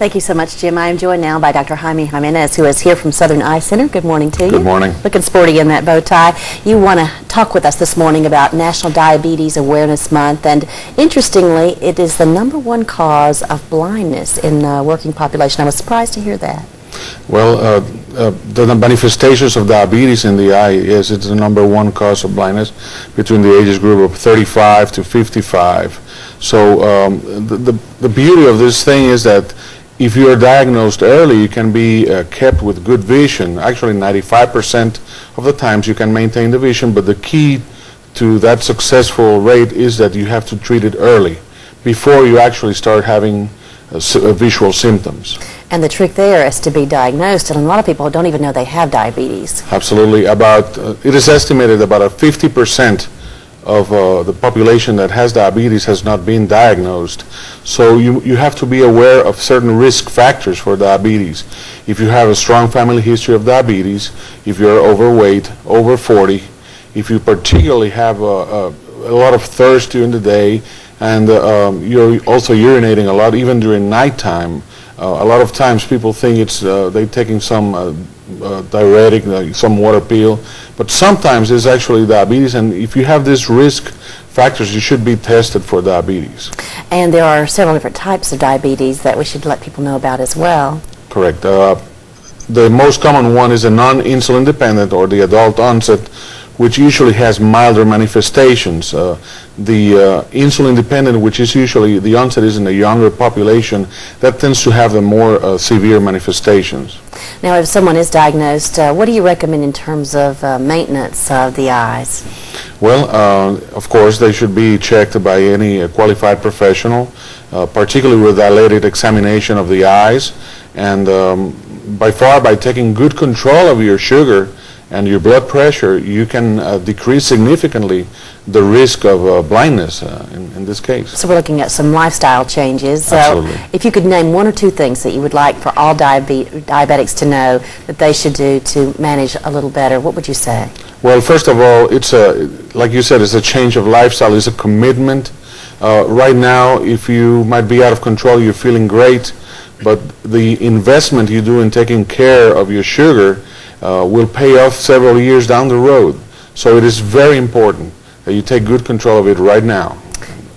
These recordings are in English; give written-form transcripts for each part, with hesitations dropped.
Thank you so much, Jim. I am joined now by Dr. Jimenez, who is here from Southern Eye Center. Good morning to you. Good morning. Looking sporty in that bow tie. You want to talk with us this morning about National Diabetes Awareness Month, and interestingly, it is the #1 cause of blindness in the working population. I was surprised to hear that. Well, the manifestations of diabetes in the eye is it's the #1 cause of blindness between the ages group of 35 to 55. So the beauty of this thing is that if you are diagnosed early, you can be kept with good vision. Actually, 95% of the times you can maintain the vision, but the key to that successful rate is that you have to treat it early before you actually start having visual symptoms. And the trick there is to be diagnosed, and a lot of people don't even know they have diabetes. Absolutely. It is estimated about 50% of the population that has diabetes has not been diagnosed. So you have to be aware of certain risk factors for diabetes. If you have a strong family history of diabetes, if you're overweight, over 40, if you particularly have a lot of thirst during the day, and you're also urinating a lot, even during nighttime. A lot of times people think it's they're taking some diuretic, some water pill, but sometimes it's actually diabetes, and if you have these risk factors, you should be tested for diabetes. And there are several different types of diabetes that we should let people know about as well. Correct. The most common one is a non-insulin dependent, or the adult onset, which usually has milder manifestations. The insulin dependent, which is usually, the onset is in a younger population, that tends to have the more severe manifestations. Now, if someone is diagnosed, what do you recommend in terms of maintenance of the eyes? Well, of course, they should be checked by any qualified professional, particularly with dilated examination of the eyes, and by taking good control of your sugar and your blood pressure, you can decrease significantly the risk of blindness in this case. So we're looking at some lifestyle changes. Absolutely. If you could name 1 or 2 things that you would like for all diabetics to know that they should do to manage a little better, what would you say? Well, first of all, it's like you said, it's a change of lifestyle, it's a commitment. Right now, if you might be out of control, you're feeling great, but the investment you do in taking care of your sugar will pay off several years down the road. So it is very important that you take good control of it right now.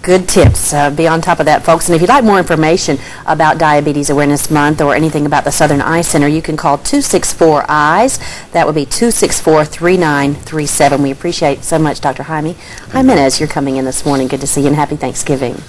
Good tips. Be on top of that, folks. And if you'd like more information about Diabetes Awareness Month or anything about the Southern Eye Center, you can call 264-EYES. That would be 264-3937. We appreciate so much, Dr. Jimenez, you're coming in this morning. Good to see you, and happy Thanksgiving.